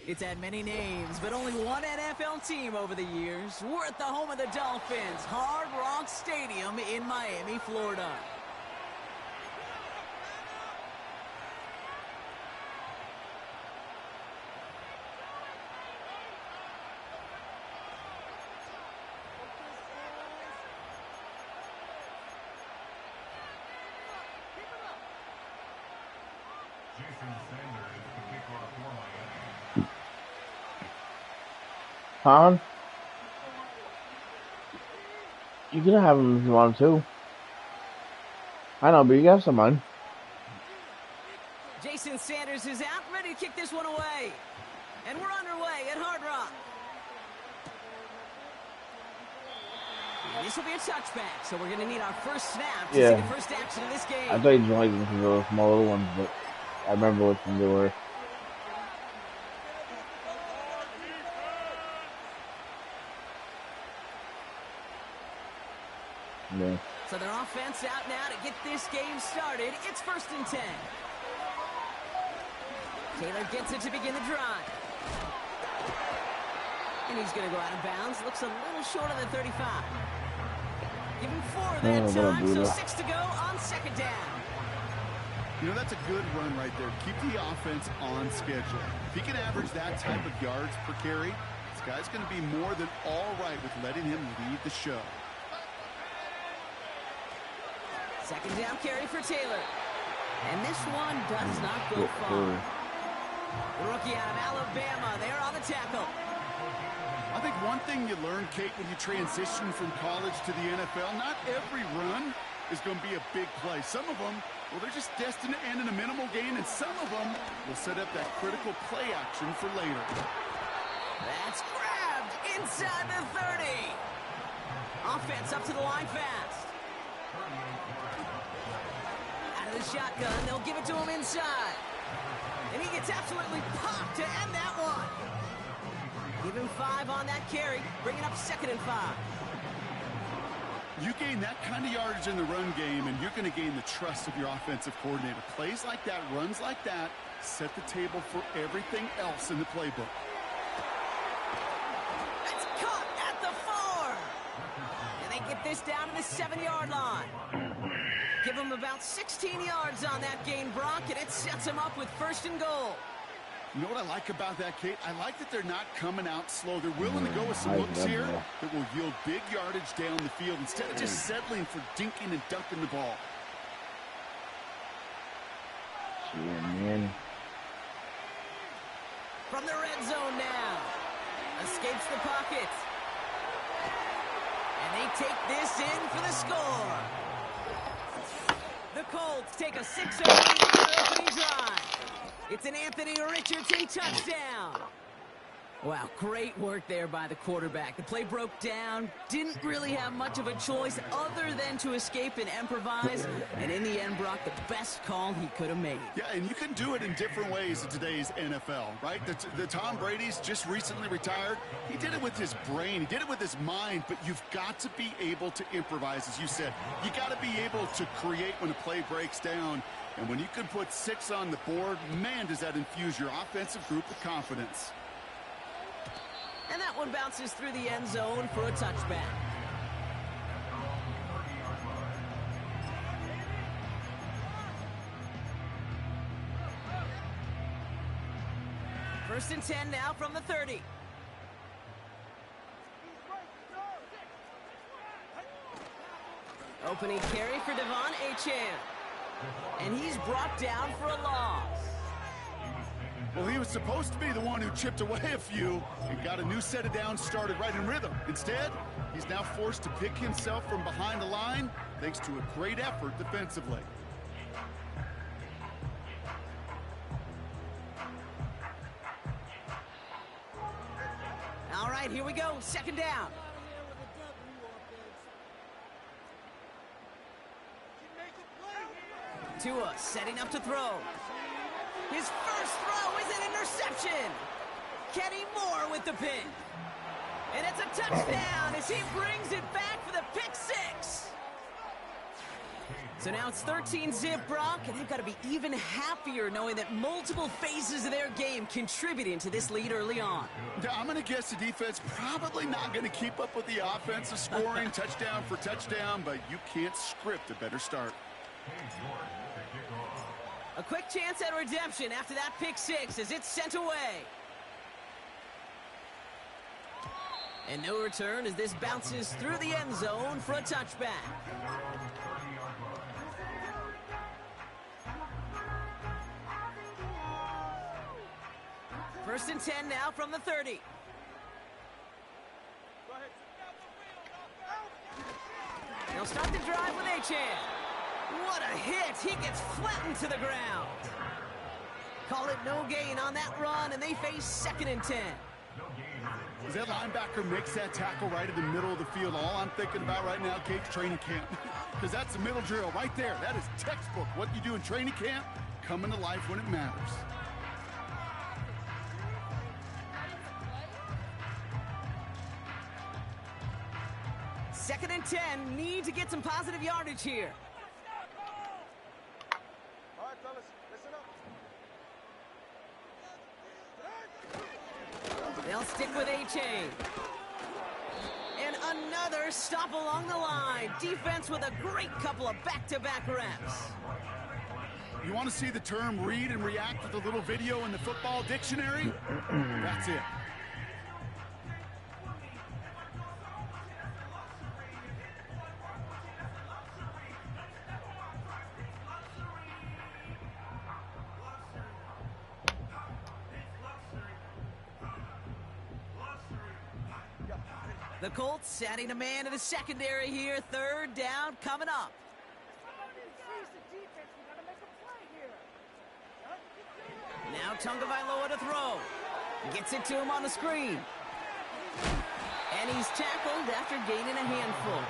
It's had many names, but only one NFL team over the years. We're at the home of the Dolphins, Hard Rock Stadium in Miami, Florida. Con? You can have him if you want to. I know, but you have some fun. Jason Sanders is out, ready to kick this one away. And we're underway at Hard Rock. This will be a touchback, so we're going to need our first snap to see the first action of this game. I thought you just liked them because they were small little ones, but I remember which ones they were. Yeah. So their offense out now to get this game started. It's 1st and 10. Taylor gets it to begin the drive. And he's going to go out of bounds. Looks a little short of the 35. Give him 4 that time, so 6 to go on 2nd down. You know, that's a good run right there. Keep the offense on schedule. If he can average that type of yards per carry, this guy's going to be more than all right with letting him lead the show. 2nd down carry for Taylor. And this one does not go far. The rookie out of Alabama there on the tackle. I think one thing you learn, Kate, when you transition from college to the NFL, not every run is going to be a big play. Some of them, well, they're just destined to end in a minimal gain, and some of them will set up that critical play action for later. That's grabbed inside the 30. Offense up to the line fast. Out of the shotgun, they'll give it to him inside. And he gets absolutely popped to end that one. Give him 5 on that carry, bringing up 2nd and 5. You gain that kind of yardage in the run game, and you're going to gain the trust of your offensive coordinator. Plays like that, runs like that, set the table for everything else in the playbook. That's caught at the 4. And they get this down to the 7-yard line. Give them about 16 yards on that gain, Brock, and it sets them up with 1st and goal. You know what I like about that, Kate? I like that they're not coming out slow. They're willing to go with some looks here that will yield big yardage down the field instead of just settling for dinking and dunking the ball. From the red zone now. Escapes the pocket. And they take this in for the score. The Colts take a 6-0 lead in their opening drive. It's an Anthony Richardson touchdown. Wow, great work there by the quarterback. The play broke down, didn't really have much of a choice other than to escape and improvise, and in the end, Brock, the best call he could have made. Yeah, and you can do it in different ways in today's NFL, right? The Tom Brady's just recently retired. He did it with his brain. He did it with his mind, but you've got to be able to improvise, as you said. You got to be able to create when a play breaks down, and when you can put 6 on the board, man, does that infuse your offensive group with confidence. And that one bounces through the end zone for a touchback. First and 10 now from the 30. Opening carry for Devon Achane. And he's brought down for a loss. Well, he was supposed to be the one who chipped away a few and got a new set of downs started right in rhythm. Instead, he's now forced to pick himself from behind the line thanks to a great effort defensively. All right, here we go. 2nd down. Tua setting up to throw. His first throw is an interception. Kenny Moore with the pick. And it's a touchdown as he brings it back for the pick 6. So now it's 13-zip, Brock, and they've got to be even happier knowing that multiple phases of their game contributing to this lead early on. I'm going to guess the defense probably not going to keep up with the offensive scoring touchdown for touchdown, but you can't script a better start. A quick chance at redemption after that pick six as it's sent away. And no return as this bounces through the end zone for a touchback. First and 10 now from the 30. They'll start the drive with Achane. What a hit! He gets flattened to the ground. Call it no gain on that run, and they face 2nd and 10. As that linebacker makes that tackle right in the middle of the field, all I'm thinking about right now, Kate's training camp. Because that's the middle drill right there. That is textbook. What you do in training camp, coming to life when it matters. Second and 10, need to get some positive yardage here. All right, fellas, listen up. They'll stick with Achane. And another stop along the line. Defense with a great couple of back-to-back reps. You want to see the term read and react with a little video in the football dictionary? That's it. The Colts adding a man to the secondary here. 3rd down coming up. Now Tagovailoa to throw. Gets it to him on the screen. And he's tackled after gaining a handful.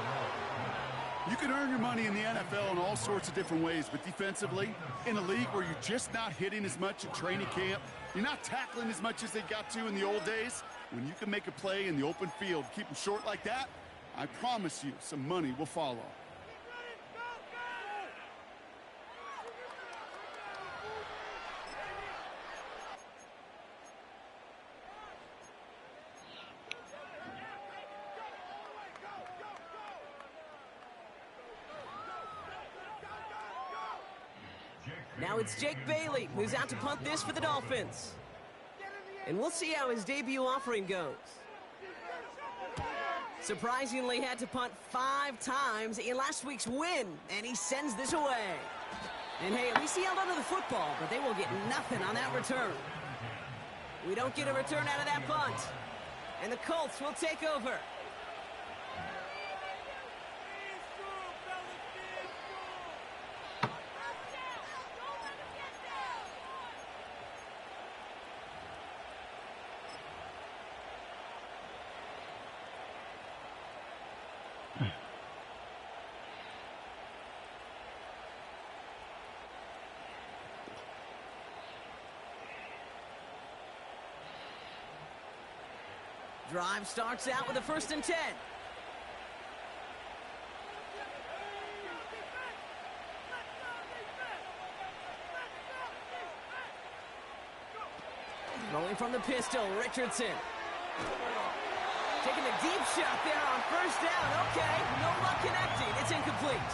You can earn your money in the NFL in all sorts of different ways, but defensively, in a league where you're just not hitting as much at training camp, you're not tackling as much as they got to in the old days, when you can make a play in the open field, keep them short like that, I promise you some money will follow. Now it's Jake Bailey, who's out to punt this for the Dolphins. And we'll see how his debut offering goes. Surprisingly had to punt 5 times in last week's win, and he sends this away. And hey, at least he held onto the football, but they will get nothing on that return. We don't get a return out of that punt. And the Colts will take over. Drive starts out with a 1st and 10. Rolling from the pistol, Richardson. Taking a deep shot there on 1st down. Okay, no luck connecting. It's incomplete.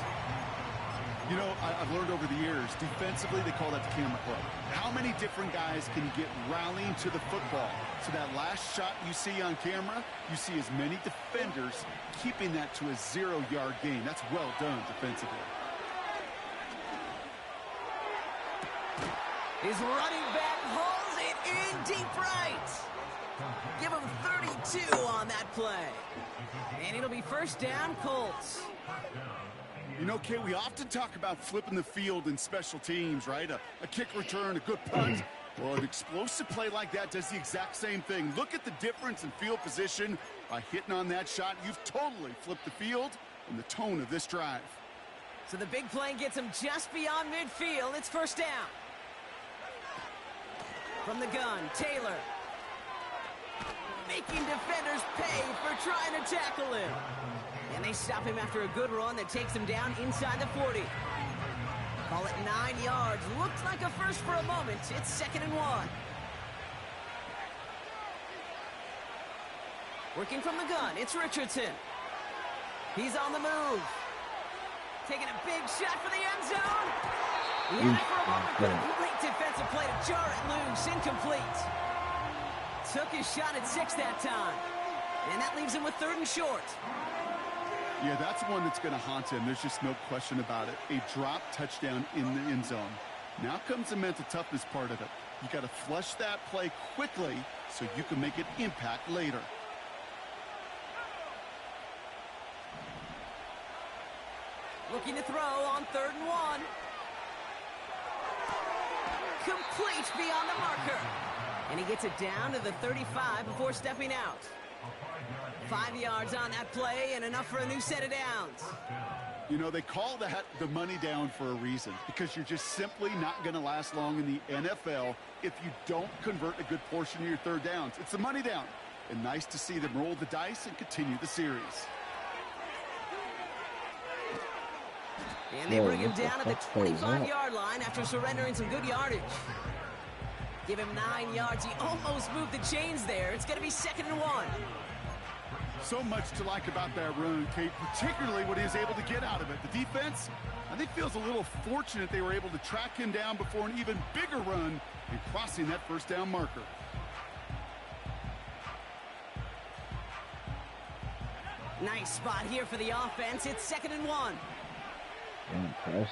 You know, I've learned over the years, defensively, they call that the camera club. How many different guys can you get rallying to the football? So that last shot you see on camera, you see as many defenders keeping that to a 0-yard gain. That's well done defensively. His running back hauls it in deep right. Give him 32 on that play. And it'll be 1st down, Colts. You know, Kate, we often talk about flipping the field in special teams, right? A kick return, a good punt. Well, an explosive play like that does the exact same thing. Look at the difference in field position. By hitting on that shot, you've totally flipped the field and the tone of this drive. So the big play gets him just beyond midfield. It's 1st down. From the gun, Taylor. Making defenders pay for trying to tackle him. And they stop him after a good run that takes him down inside the 40. Call it 9 yards. Looked like a first for a moment. It's 2nd and 1. Working from the gun, it's Richardson. He's on the move. Taking a big shot for the end zone. He had it for a moment, but a great defensive play to jar it loose. Incomplete. Took his shot at 6 that time. And that leaves him with 3rd and short. Yeah, that's one that's going to haunt him. There's just no question about it. A drop touchdown in the end zone. Now comes the mental toughness part of it. You got to flush that play quickly so you can make an impact later. Looking to throw on 3rd and 1. Complete beyond the marker. And he gets it down to the 35 before stepping out. 5 yards on that play and enough for a new set of downs. You know, they call that the money down for a reason, because you're just simply not going to last long in the NFL if you don't convert a good portion of your 3rd downs. It's the money down. And nice to see them roll the dice and continue the series. And they bring him down at the 25-yard line after surrendering some good yardage. Give him 9 yards. He almost moved the chains there. It's going to be 2nd and 1. So much to like about that run, Kate, particularly what he was able to get out of it. The defense, I think, feels a little fortunate they were able to track him down before an even bigger run and crossing that 1st down marker. Nice spot here for the offense. It's 2nd and 1. Press.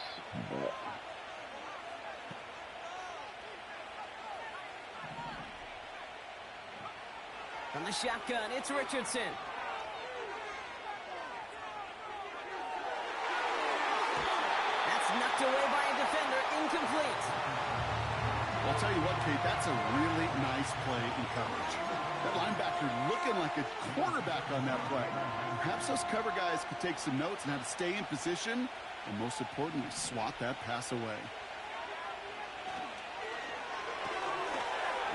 From the shotgun, it's Richardson. That's knocked away by a defender. Incomplete. I'll tell you what, Kate, that's a really nice play in coverage. That linebacker looking like a quarterback on that play. Perhaps those cover guys could take some notes on how to stay in position and, most importantly, swat that pass away.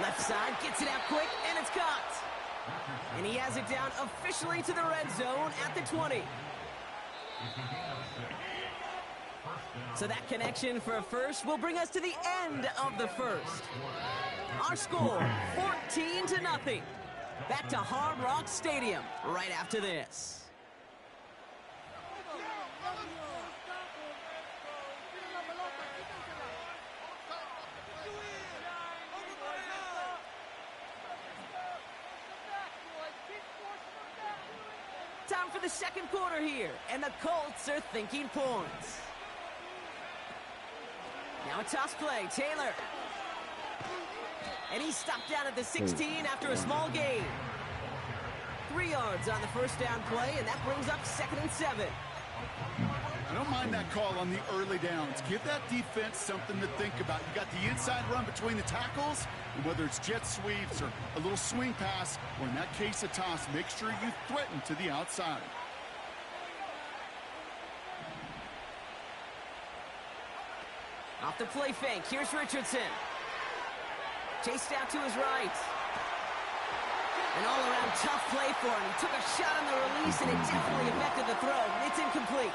Left side, gets it out quick, and it's caught. And he has it down officially to the red zone at the 20. So that connection for a first will bring us to the end of the first. Our score, 14-0. Back to Hard Rock Stadium right after this. Time for the 2nd quarter here, and the Colts are thinking points. Now a toss play, Taylor. And he's stopped down at the 16 after a small gain. 3 yards on the 1st down play, and that brings up 2nd and 7. I don't mind that call on the early downs. Give that defense something to think about. You got the inside run between the tackles, and whether it's jet sweeps or a little swing pass, or in that case a toss, make sure you threaten to the outside. Off the play fake, here's Richardson. Chased out to his right. An all-around tough play for him. He took a shot on the release, and it definitely affected the throw. It's incomplete.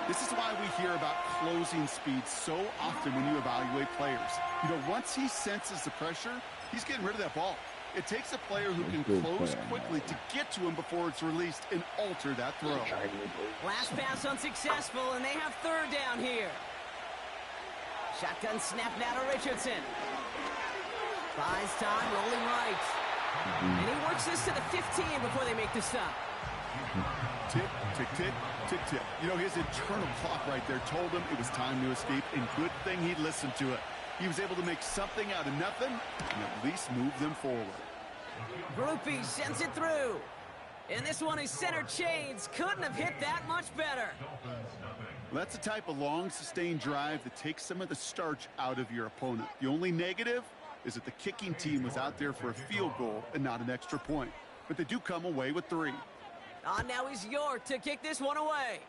This is why we hear about closing speed so often when you evaluate players. You know, once he senses the pressure, he's getting rid of that ball. It takes a player who can close quickly to get to him before it's released and alter that throw. Last pass unsuccessful, and they have 3rd down here. Shotgun snap now to Richardson. Buys time, rolling right. And he works this to the 15 before they make the stop. Tick, tick, tick, tick, tick. You know, his internal clock right there told him it was time to escape, and good thing he listened to it. He was able to make something out of nothing and at least move them forward. Groupie sends it through. And this one is center chains. Couldn't have hit that much better. Well, that's the type of long, sustained drive that takes some of the starch out of your opponent. The only negative is that the kicking team was out there for a field goal and not an extra point. But they do come away with 3. On now is York to kick this one away.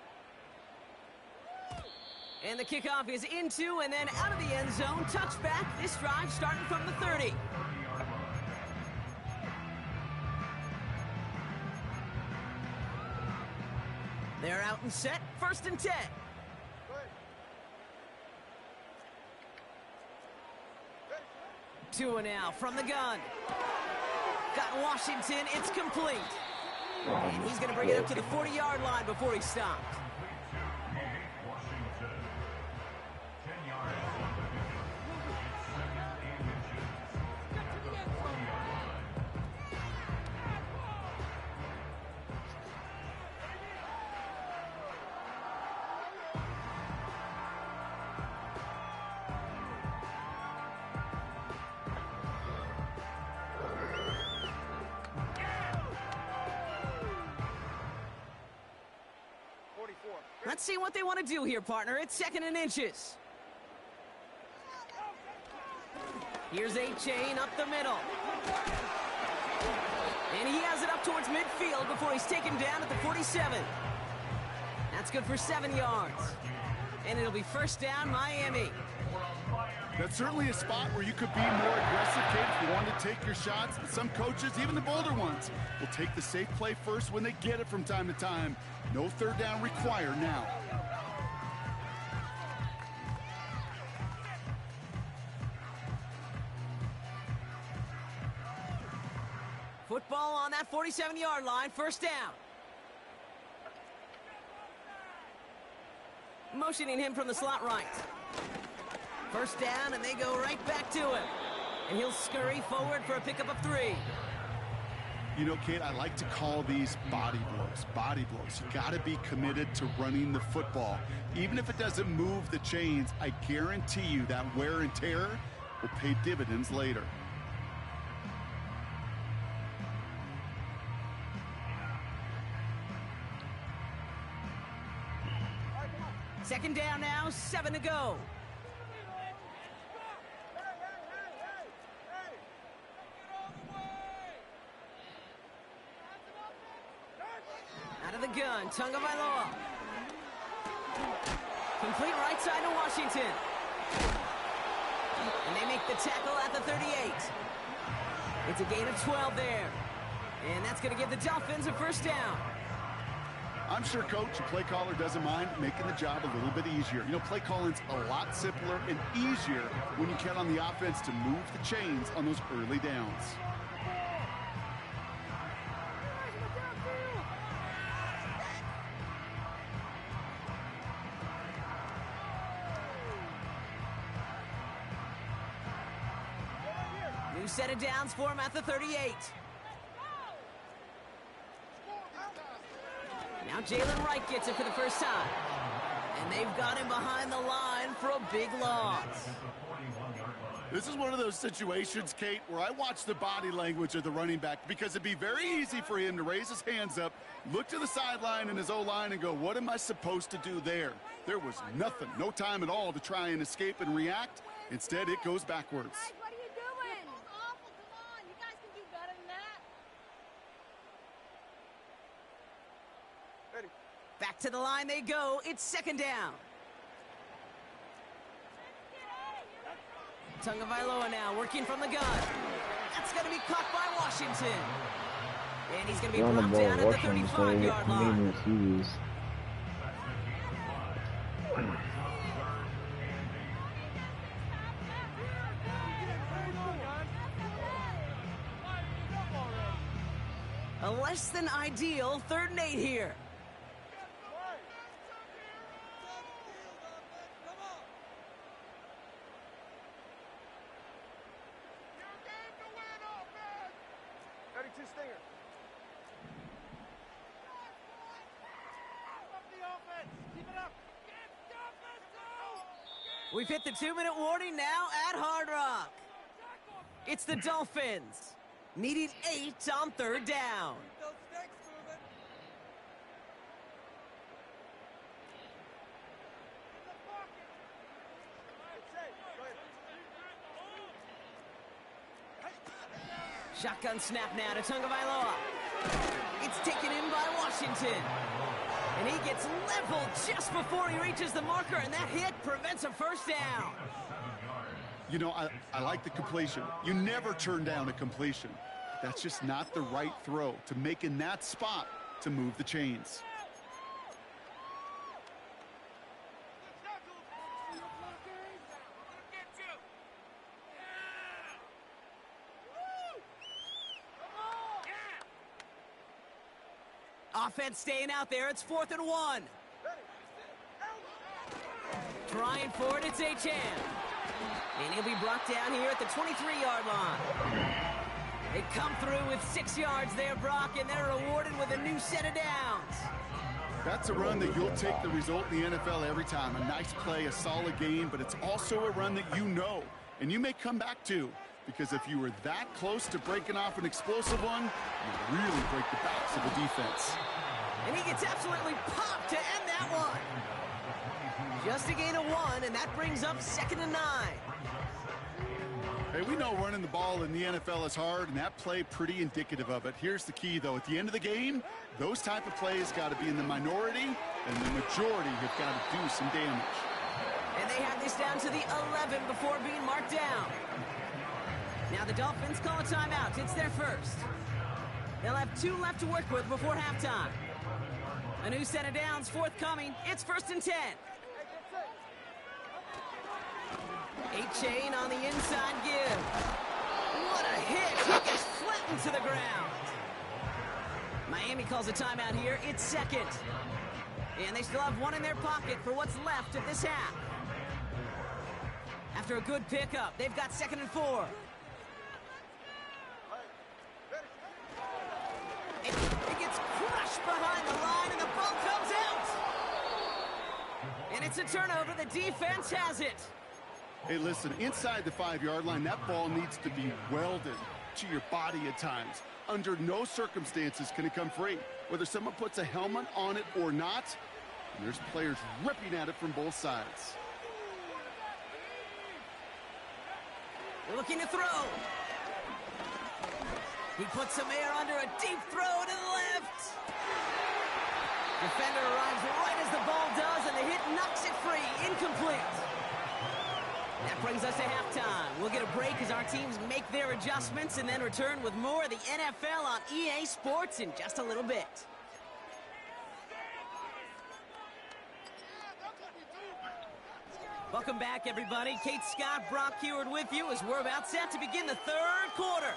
And the kickoff is into and then out of the end zone. Touchback. This drive starting from the 30. They're out and set. 1st and 10. Tua now from the gun. Got Washington. It's complete. And he's going to bring it up to the 40-yard line before he stopped. Let's see what they want to do here, partner. It's 2nd and inches. Here's A-Chain up the middle. And he has it up towards midfield before he's taken down at the 47. That's good for 7 yards. And it'll be 1st down, Miami. That's certainly a spot where you could be more aggressive, kid, if you want to take your shots. And some coaches, even the bolder ones, will take the safe play first when they get it from time to time. No 3rd down required now. Football on that 47-yard line, 1st down. Motioning him from the slot right. 1st down, and they go right back to him. And he'll scurry forward for a pickup of 3. You know, Kate, I like to call these body blows. Body blows. You got to be committed to running the football. Even if it doesn't move the chains, I guarantee you that wear and tear will pay dividends later. Second down now, 7 to go. Out of the gun, Tagovailoa. Complete right side to Washington. And they make the tackle at the 38. It's a gain of 12 there. And that's going to give the Dolphins a 1st down. I'm sure, Coach, the play caller doesn't mind making the job a little bit easier. You know, play calling's a lot simpler and easier when you count on the offense to move the chains on those early downs. New set of downs for him at the 38. Now Jalen Wright gets it for the first time. And they've got him behind the line for a big loss. This is one of those situations, Kate, where I watch the body language of the running back because it'd be very easy for him to raise his hands up, look to the sideline and his O-line and go, what am I supposed to do there? There was nothing, no time at all to try and escape and react. Instead, it goes backwards. Guys, what are you doing? That's awful. Come on. You guys can do better than that. Ready. Back to the line they go. It's 2nd down. Tagovailoa now working from the gun. That's going to be caught by Washington. And he's going to be They're on the brought ball down at the rushing, so 35-yard they line. need receives. A less than ideal 3rd and 8 here. Ready, 2 stinger. Up the offense. Keep it up. We've hit the 2-minute warning now at Hard Rock. It's the Dolphins, needing 8 on 3rd down. Those sticks moving. In the pocket. All right, go ahead. Shotgun snap now to Tagovailoa. It's taken in by Washington. And he gets leveled just before he reaches the marker, and that hit prevents a 1st down. You know, I like the completion. You never turn down a completion. That's just not the right throw to make in that spot to move the chains. Offense staying out there. It's 4th and 1. Trying for it, it's Achane. And he'll be brought down here at the 23-yard line. They come through with 6 yards there, Brock, and they're rewarded with a new set of downs. That's a run that you'll take the result in the NFL every time. A nice play, a solid game, but it's also a run that you know, and you may come back to. Because if you were that close to breaking off an explosive one, you really break the backs of the defense. And he gets absolutely popped to end that one. Just a gain of 1, and that brings up 2nd and 9. Hey, we know running the ball in the NFL is hard, and that play pretty indicative of it. Here's the key, though. At the end of the game, those type of plays got to be in the minority, and the majority have got to do some damage. And they have this down to the 11 before being marked down. Now the Dolphins call a timeout. It's their first. They'll have 2 left to work with before halftime. A new set of downs forthcoming. It's 1st and 10. Achane on the inside give. What a hit. He gets flattened to the ground. Miami calls a timeout here. It's 2nd. And they still have 1 in their pocket for what's left of this half. After a good pickup, they've got 2nd and 4. It gets crushed behind the line, and the ball comes out. And it's a turnover. The defense has it. Hey, listen, inside the 5-yard line, that ball needs to be welded to your body at times. Under no circumstances can it come free. Whether someone puts a helmet on it or not, there's players ripping at it from both sides. They're looking to throw. He puts some air under a deep throw to the left. Defender arrives right as the ball does, and the hit knocks it free. Incomplete. That brings us to halftime. We'll get a break as our teams make their adjustments and then return with more of the NFL on EA Sports in just a little bit. Welcome back, everybody. Kate Scott, Brock Huard with you as we're about set to begin the 3rd quarter.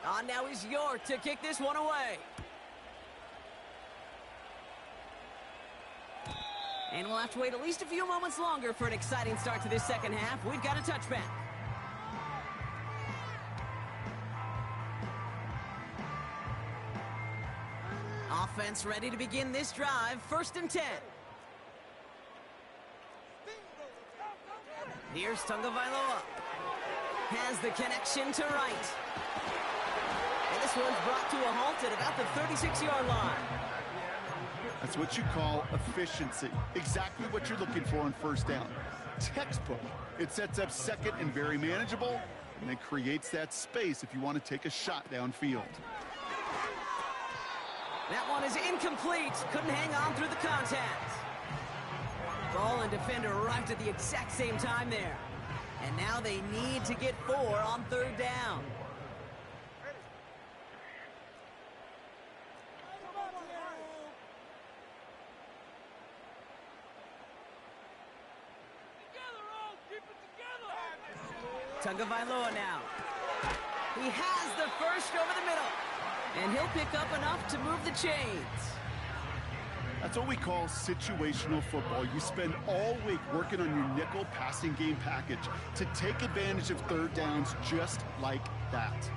On now is York to kick this one away. And we'll have to wait at least a few moments longer for an exciting start to this second half. We've got a touchback. Offense ready to begin this drive. 1st and 10. Here's Tagovailoa. Has the connection to Wright. And this one's brought to a halt at about the 36-yard line. That's what you call efficiency. Exactly what you're looking for on 1st down. Textbook. It sets up 2nd and very manageable, and it creates that space if you want to take a shot downfield. That one is incomplete. Couldn't hang on through the contact. Ball and defender arrived at the exact same time there. And now they need to get 4 on 3rd down. Tagovailoa now. He has the first over the middle. And he'll pick up enough to move the chains. That's what we call situational football. You spend all week working on your nickel passing game package to take advantage of 3rd downs just like that.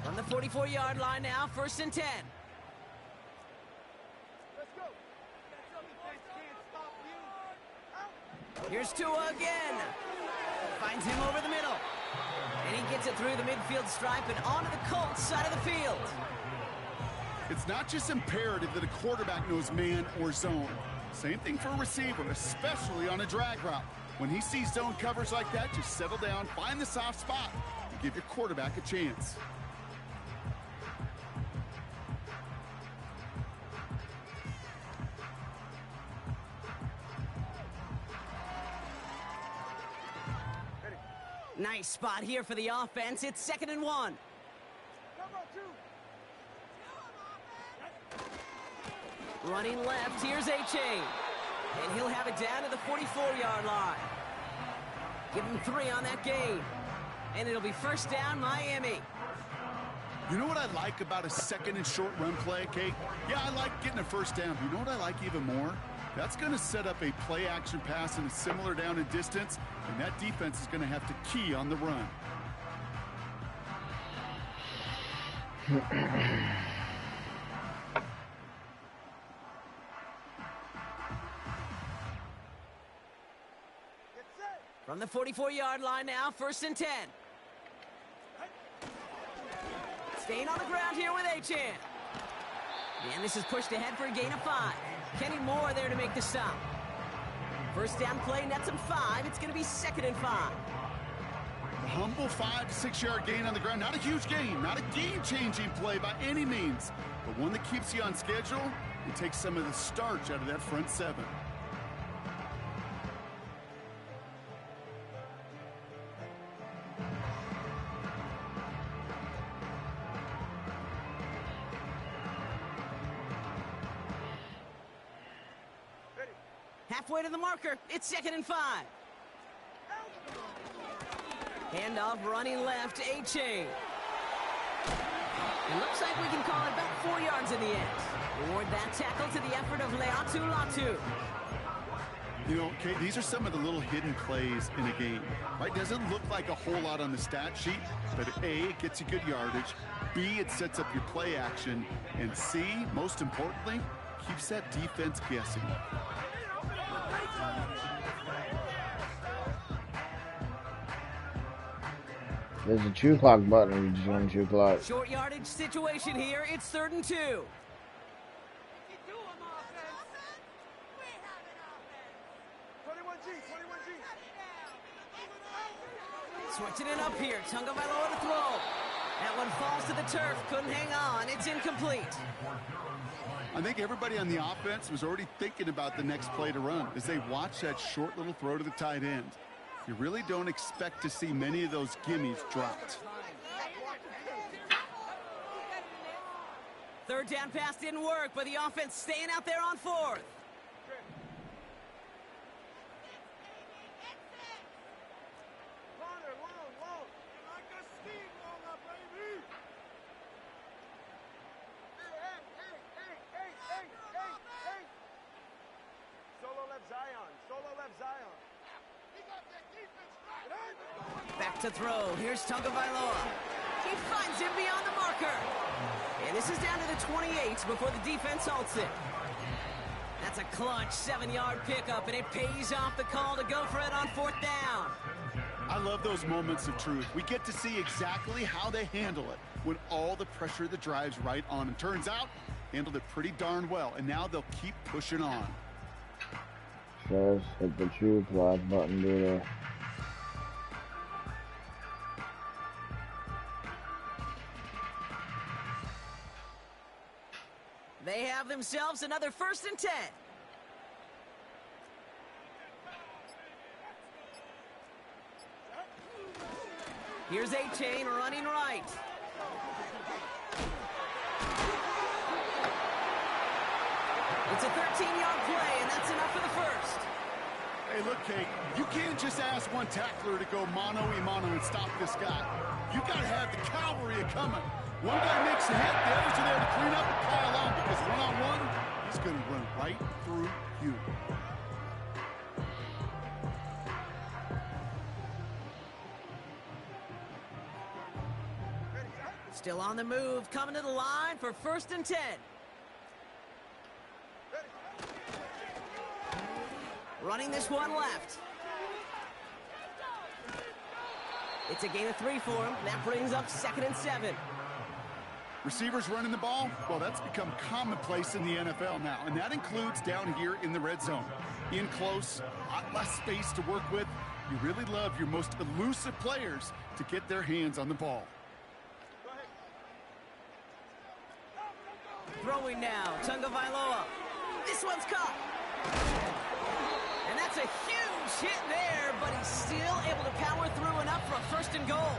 On the 44-yard line now, 1st and 10. Here's Tua again. Finds him over the middle. And he gets it through the midfield stripe and onto the Colts side of the field. It's not just imperative that a quarterback knows man or zone. Same thing for a receiver, especially on a drag route. When he sees zone covers like that, just settle down, find the soft spot, and give your quarterback a chance. Nice spot here for the offense. It's 2nd and 1. Running left, here's A-Chain. And he'll have it down to the 44-yard line. Give him 3 on that gain. And it'll be first down, Miami. You know what I like about a second and short run play, Kate? Yeah, I like getting a first down. You know what I like even more? That's going to set up a play action pass in a similar down and distance, and that defense is going to have to key on the run. From the 44-yard line now, first and 10. Staying on the ground here with A-Chan. And this is pushed ahead for a gain of 5. Kenny Moore there to make the stop. First down play, nets him 5. It's going to be second and 5. A humble 5 to 6 yard gain on the ground. Not a huge gain, not a game-changing play by any means, but one that keeps you on schedule and takes some of the starch out of that front 7. Halfway to the marker, it's second and 5. Handoff running left, A-Chain. It looks like we can call it about 4 yards in the end. Reward that tackle to the effort of Leatu Latu. You know, Kate, these are some of the little hidden plays in a game, right? Doesn't look like a whole lot on the stat sheet, but A, it gets you good yardage, B, it sets up your play action, and C, most importantly, keeps that defense guessing. There's a chew clock button if you just want to chew clock. Short yardage situation here. It's 3rd and 2. Switching it up here. Tunga Vailoa to throw. That one falls to the turf. Couldn't hang on. It's incomplete. I think everybody on the offense was already thinking about the next play to run as they watch that short little throw to the tight end. You really don't expect to see many of those gimmies dropped. Third down pass didn't work, but the offense staying out there on 4th. Back to throw. Here's Tunga Vailoa. He finds him beyond the marker. And this is down to the 28 before the defense halts it. That's a clutch 7-yard pickup, and it pays off the call to go for it on 4th down. I love those moments of truth. We get to see exactly how they handle it when all the pressure of the drive's right on them. Turns out, handled it pretty darn well, and now they'll keep pushing on. Says hit the chew clock button there. They have themselves another 1st and 10. Here's A-Chain running right. It's a 13-yard play, and that's enough for the first. Hey, look, Kate, you can't just ask one tackler to go mano-a-mano and stop this guy. You got to have the cavalry coming. One guy makes a hit, the others are there to clean up and pile on, because one-on-one, he's going to run right through you. Still on the move, coming to the line for 1st and 10. Running this one left. It's a gain of 3 for him. That brings up 2nd and 7. Receivers running the ball, well, that's become commonplace in the NFL now, and that includes down here in the red zone. In close, a lot less space to work with. You really love your most elusive players to get their hands on the ball. Throwing now, Tunga Vailoa. This one's caught. And that's a huge hit there, but he's still able to power through enough for a 1st and goal.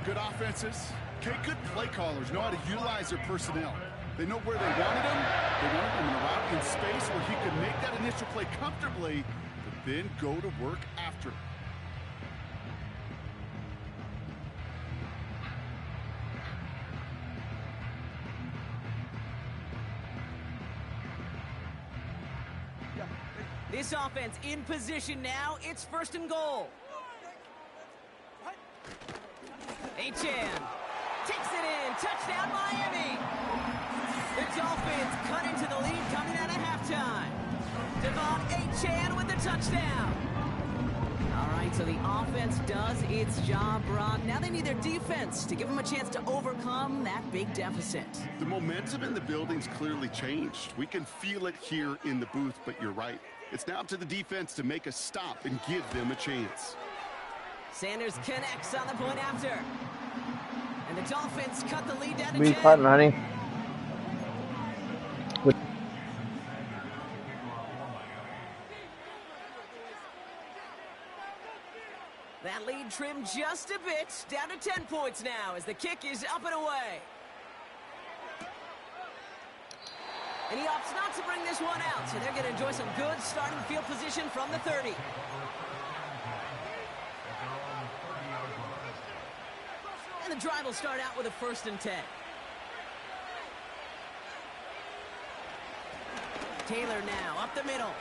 Good offenses, okay, good play callers know how to utilize their personnel. They know where they wanted him. They wanted him in a route in space where he could make that initial play comfortably, but then go to work after it. This offense in position now. It's 1st and goal. Achane takes it in. Touchdown, Miami. The Dolphins cut into the lead coming out of halftime. Devon Achane with the touchdown. All right, so the offense does its job, Brock. Now they need their defense to give them a chance to overcome that big deficit. The momentum in the building's clearly changed. We can feel it here in the booth, but you're right. It's now up to the defense to make a stop and give them a chance. Sanders connects on the point after. And the Dolphins cut the lead down to 10. Be cutting, honey. That lead trimmed just a bit, down to 10 points now as the kick is up and away. And he opts not to bring this one out, so they're going to enjoy some good starting field position from the 30. And the drive will start out with a 1st and 10. Taylor now up the middle.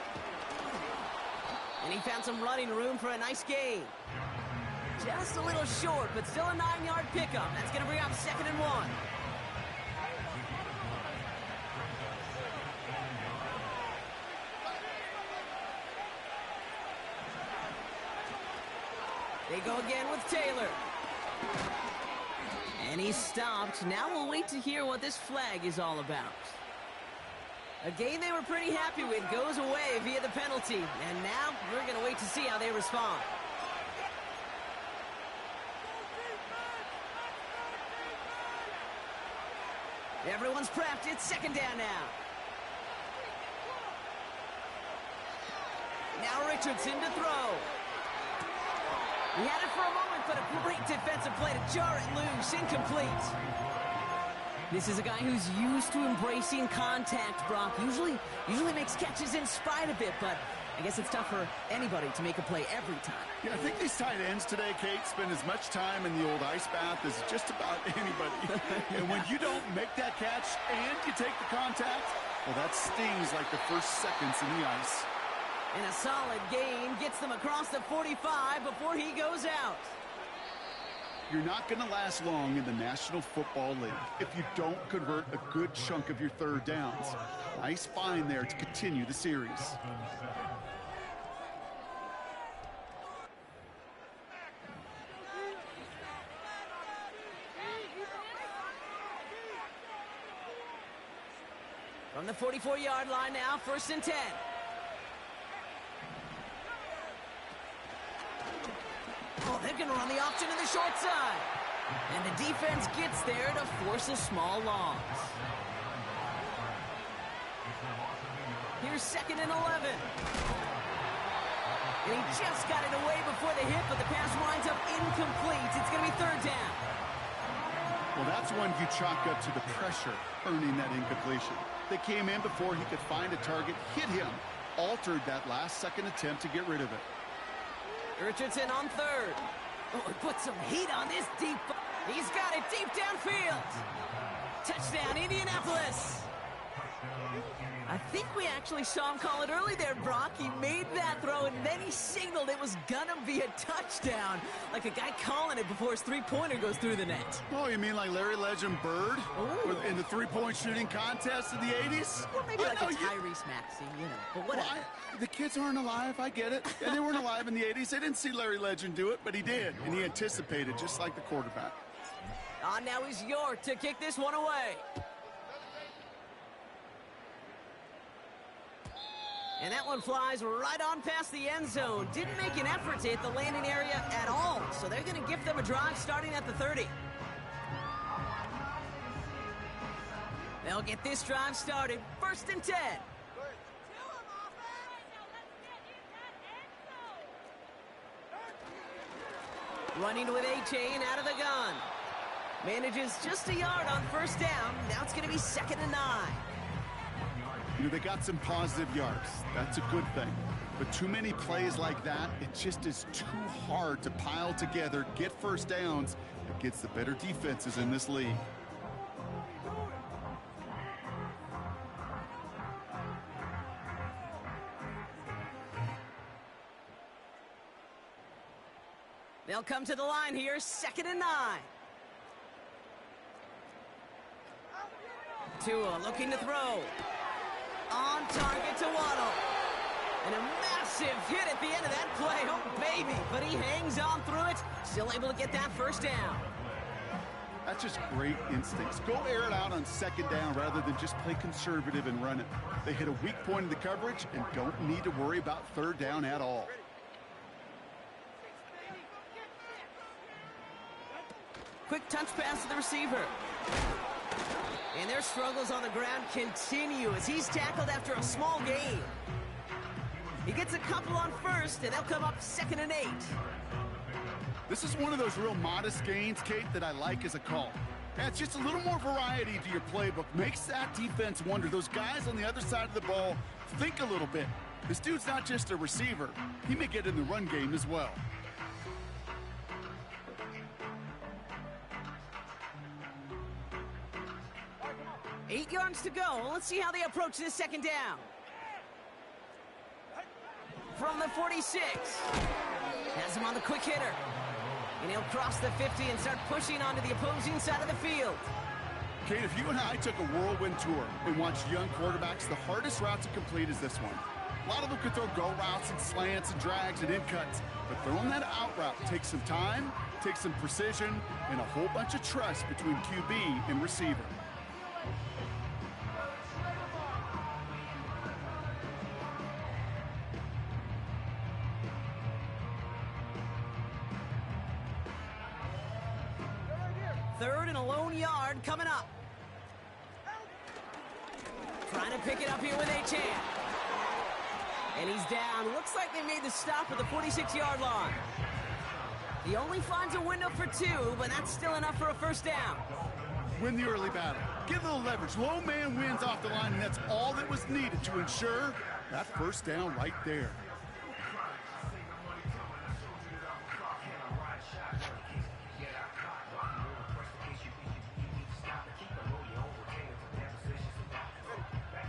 And he found some running room for a nice gain. Just a little short, but still a 9-yard pickup. That's going to bring up 2nd and 1. They go again with Taylor. And he's stopped. Now we'll wait to hear what this flag is all about. A game they were pretty happy with goes away via the penalty. And now we're going to wait to see how they respond. Everyone's prepped. It's 2nd down now. Now Richardson to throw. He had it for a moment, but a great defensive play to jar it loose. Incomplete. This is a guy who's used to embracing contact, Brock. Usually makes catches in spite of it, but I guess it's tough for anybody to make a play every time. Yeah, I think these tight ends today, Kate, spend as much time in the old ice bath as just about anybody. And when you don't make that catch and you take the contact, well, that stings like the first seconds in the ice. And a solid gain gets them across the 45 before he goes out. You're not going to last long in the National Football League if you don't convert a good chunk of your 3rd downs. Nice find there to continue the series. From the 44-yard line now, 1st and 10. Oh, they're going to run the option to the short side. And the defense gets there to force a small loss. Here's 2nd and 11. And he just got it away before the hit, but the pass winds up incomplete. It's going to be 3rd down. Well, that's one you chalk up to the pressure earning that incompletion. They came in before he could find a target, hit him, altered that last-second attempt to get rid of it. Richardson on 3rd. Oh, he put some heat on this deep. He's got it deep downfield. Touchdown, Indianapolis. I think we actually saw him call it early there, Brock. He made that throw, and then he signaled it was gonna be a touchdown. Like a guy calling it before his three-pointer goes through the net. Oh, you mean like Larry Legend Bird in the three-point shooting contest in the 80s? Or maybe like a Tyrese Maxey, you know, but whatever. Well, the kids aren't alive, I get it. And they weren't alive in the 80s. They didn't see Larry Legend do it, but he did. And he anticipated, just like the quarterback. On now is York to kick this one away. And that one flies right on past the end zone. Didn't make an effort to hit the landing area at all. So they're going to give them a drive starting at the 30. They'll get this drive started. 1st and 10. Running with A-Chain out of the gun. Manages just a yard on first down. Now it's going to be 2nd and 9. You know, they got some positive yards. That's a good thing. But too many plays like that, it just is too hard to pile together, get first downs against the better defenses in this league. They'll come to the line here, 2nd and 9. Tua looking to throw. On target to Waddle. And a massive hit at the end of that play. Oh, baby. But he hangs on through it. Still able to get that first down. That's just great instincts. Go air it out on 2nd down rather than just play conservative and run it. They hit a weak point in the coverage and don't need to worry about 3rd down at all. Quick touch pass to the receiver. And their struggles on the ground continue as he's tackled after a small gain. He gets a couple on first, and they'll come up 2nd and 8. This is one of those real modest gains, Kate, that I like as a call. And it's just a little more variety to your playbook. Makes that defense wonder. Those guys on the other side of the ball think a little bit. This dude's not just a receiver. He may get in the run game as well. Eight yards to go. Let's see how they approach this 2nd down. From the 46. Has him on the quick hitter. And he'll cross the 50 and start pushing onto the opposing side of the field. Kate, if you and I took a whirlwind tour and watched young quarterbacks, the hardest route to complete is this one. A lot of them could throw go routes and slants and drags and in cuts, but throwing that out route takes some time, takes some precision, and a whole bunch of trust between QB and receiver. Third and a lone yard coming up. Trying to pick it up here with A-Chain. And he's down. Looks like they made the stop at the 46-yard line. He only finds a window for 2, but that's still enough for a first down. Win the early battle. Get a little leverage. Low man wins off the line, and that's all that was needed to ensure that first down right there.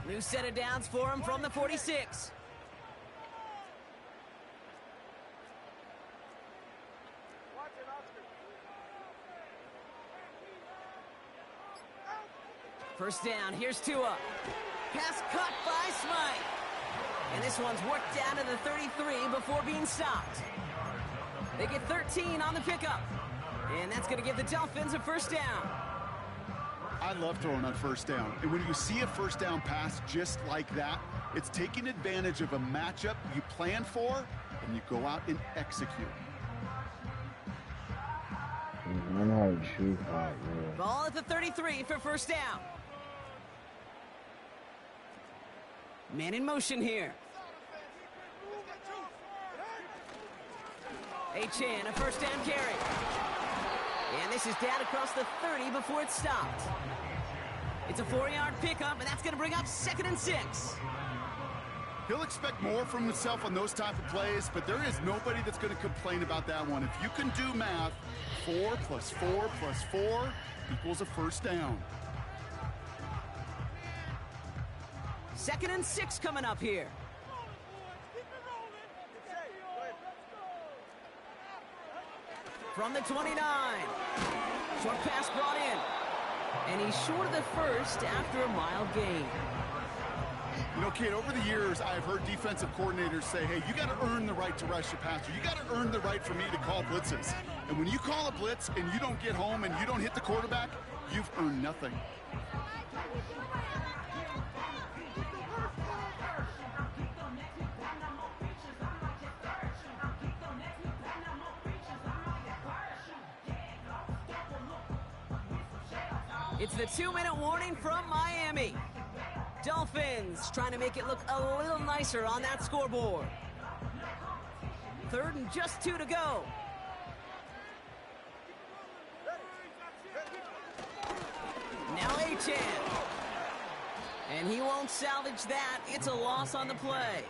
New set of downs for him from the 46. First down, here's Tua. Pass caught by Smythe. And this one's worked down to the 33 before being stopped. They get 13 on the pickup. And that's going to give the Dolphins a first down. I love throwing on first down. And when you see a first down pass just like that, it's taking advantage of a matchup you plan for, and you go out and execute. I know how to shoot hot, man. Ball at the 33 for first down. Man in motion here. A-Chan, a first down carry. And this is down across the 30 before it's stopped. It's a 4-yard pickup, and that's going to bring up 2nd and 6. He'll expect more from himself on those type of plays, but there is nobody that's going to complain about that one. If you can do math, 4 plus 4 plus 4 equals a first down. 2nd and 6 coming up here. From the 29. Short pass brought in. And he's short of the first after a mild gain. You know, Kate, over the years, I've heard defensive coordinators say, hey, you got to earn the right to rush your passer. You got to earn the right for me to call blitzes. And when you call a blitz and you don't get home and you don't hit the quarterback, you've earned nothing. It's the 2-minute warning from Miami. Dolphins trying to make it look a little nicer on that scoreboard. 3rd and just 2 to go. Achane. And he won't salvage that. It's a loss on the play.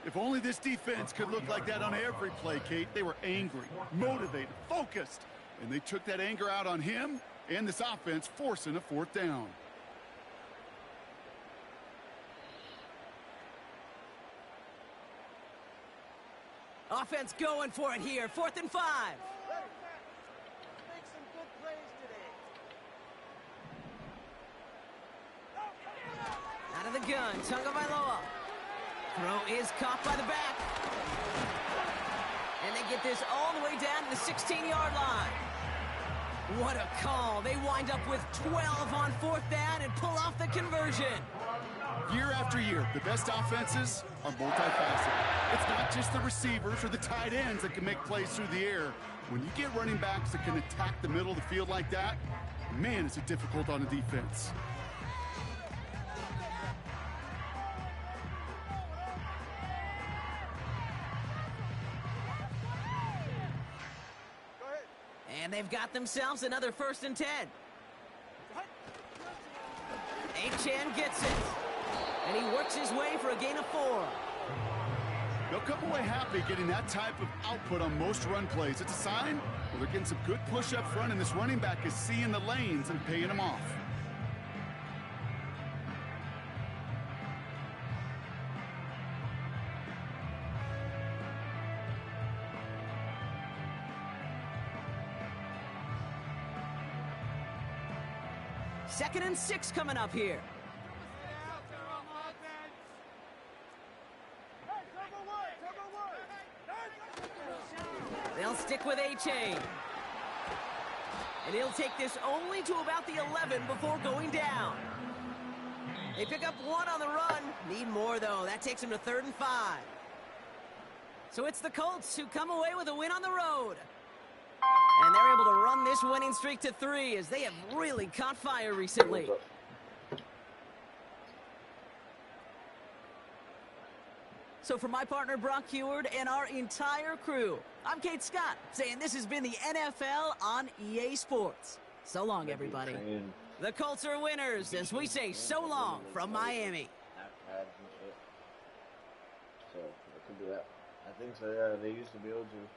If only this defense could look like that on every play, Kate. They were angry, motivated, focused. And they took that anger out on him and this offense, forcing a 4th down. Offense going for it here. 4th and 5. Make some good plays today. Out of the gun, Tagovailoa. Throw is caught by the back. And they get this all the way down to the 16-yard line. What a call. They wind up with 12 on 4th down and pull off the conversion. Year after year, the best offenses are multifaceted. It's not just the receivers or the tight ends that can make plays through the air. When you get running backs that can attack the middle of the field like that, man, is it difficult on a defense. And they've got themselves another 1st and 10. Achane gets it. And he works his way for a gain of 4. They'll come away happy getting that type of output on most run plays. It's a sign where they're getting some good push up front, and this running back is seeing the lanes and paying them off. Second and 6 coming up here. They'll stick with Achane. And he'll take this only to about the 11 before going down. They pick up 1 on the run. Need more, though. That takes them to 3rd and 5. So it's the Colts who come away with a win on the road. And they're able to run this winning streak to 3 as they have really caught fire recently. So for my partner Brock Heward and our entire crew, I'm Kate Scott, saying this has been the NFL on EA Sports. So long, everybody. The Colts are winners as we say so long from Miami. So, it could be that. I think so, yeah. They used to be able to.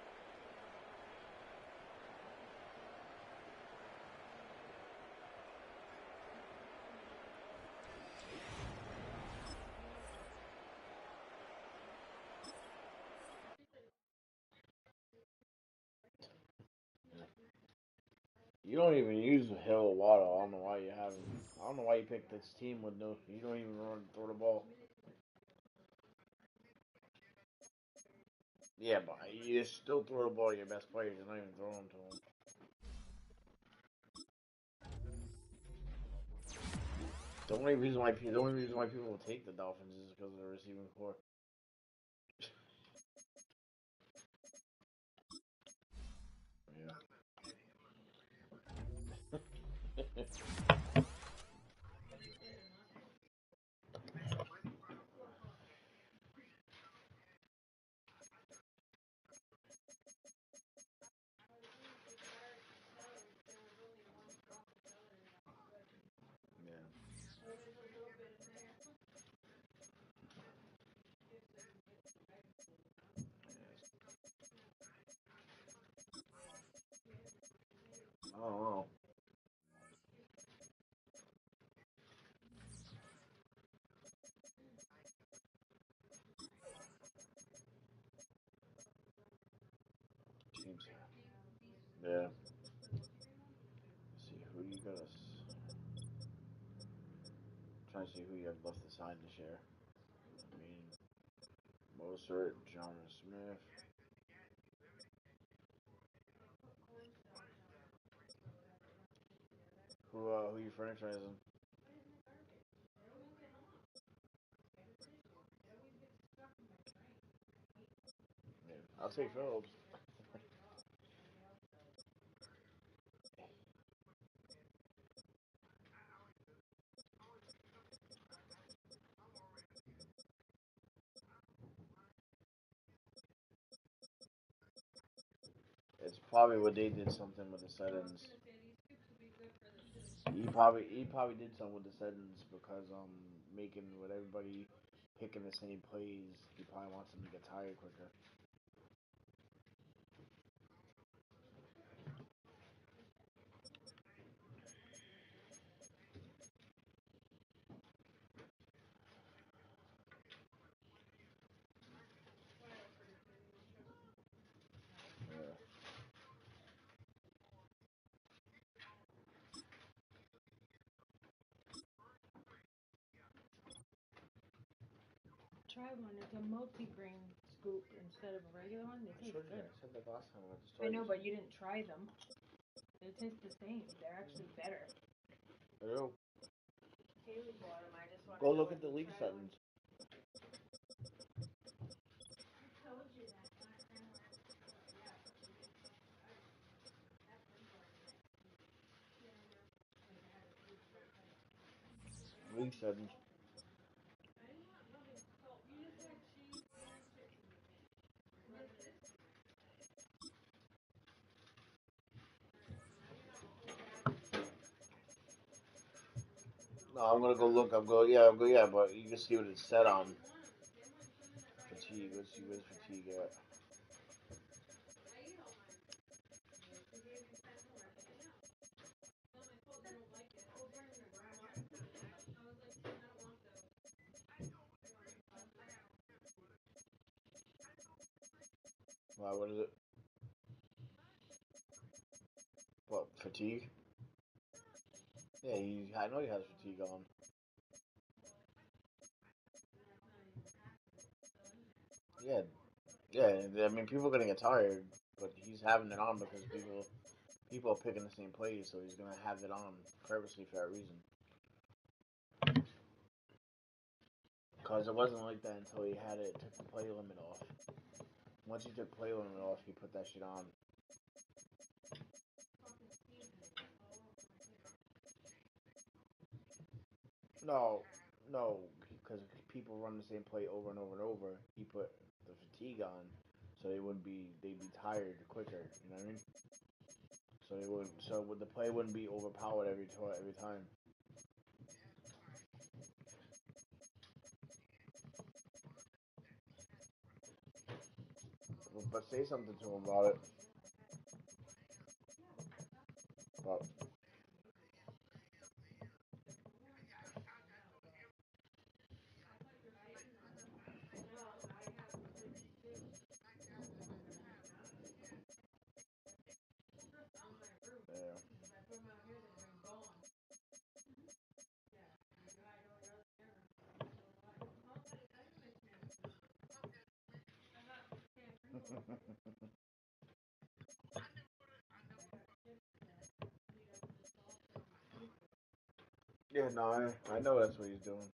You don't even use a hill of water. I don't know why you haven't. I don't know why you picked this team with no. You don't even throw the ball. Yeah, but you still throw the ball to your best players. You're not even throwing to them. The only reason why people will take the Dolphins is because of the receiving core. Yeah. I don't know. Teams. Yeah. Let's see who you got. Trying to see who you have left to sign this year. I mean, Mostert, John Smith. Who you franchising? Yeah, I'll take Phillips. It's probably what they did something with the settings. He probably did something with the settings because making with everybody picking the same plays, he probably wants them to get tired quicker. Yeah. Try one. It's a multi-grain scoop instead of a regular one. They I taste showed you. good. I said that last time. I just I told know, you. but you didn't try them. They taste the same. They're actually better. I know. Kaylee bought them. I just wanted Go to look let at the you league try one. settings. I told you that last time. League settings. No, I'm gonna go look. I'll go. Yeah, but you can see what it's set on. Fatigue. Let's see where's fatigue at. Why? What is it? What fatigue? Yeah, I know he has fatigue on. Yeah, yeah. I mean, people are gonna get tired, but he's having it on because people are picking the same plays, so he's gonna have it on purposely for that reason. Because it wasn't like that until he took the play limit off. Once he took play limit off, he put that shit on. No, no, because people run the same play over and over and over. He put the fatigue on, so they'd be tired quicker. You know what I mean? So the play wouldn't be overpowered every time. But say something to him about it. But yeah. Yeah, no, I know that's what he's doing.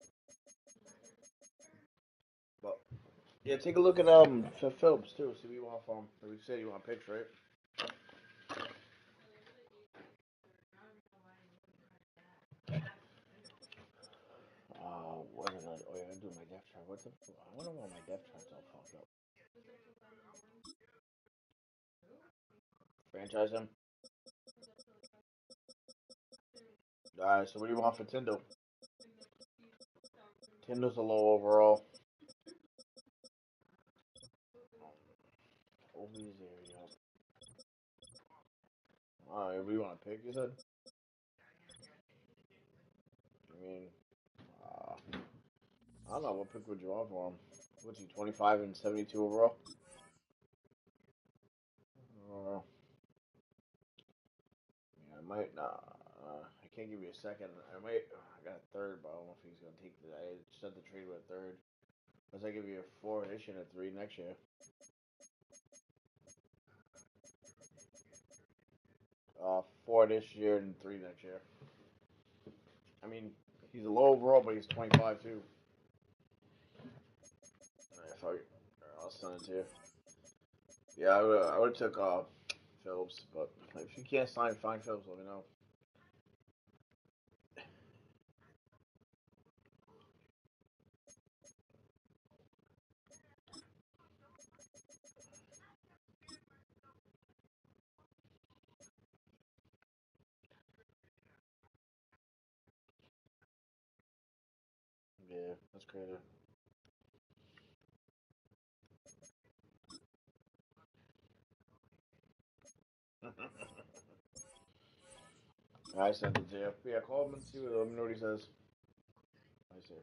But yeah, take a look at Phillips too. See what you want from him. Like we said, you want picks, right? What is that? Oh yeah, I'm doing my depth chart. I wonder why my depth chart's all fucked up. Franchise him. All right. So what do you want for Tyndall? Tyndall's a low overall. Obi's area. All right. What do you want to pick? You said. I mean, I don't know. What pick would you want for him? What's he? 25 and 72 overall. Uh, yeah, I might. Nah. I can't give you a second. I got a third, but I don't know if he's gonna take the. I sent the trade with a third. Unless I give you a 4 and a 3 next year. 4 this year and 3 next year. I mean, he's a low overall, but he's 25 too. Alright, fuck it. I'll send it to you. Yeah, I would have took Phillips, but if you can't find Phillips, let me know. That's crazy. I sent it to you. Yeah, call him and see what. Let me know what he says. I see.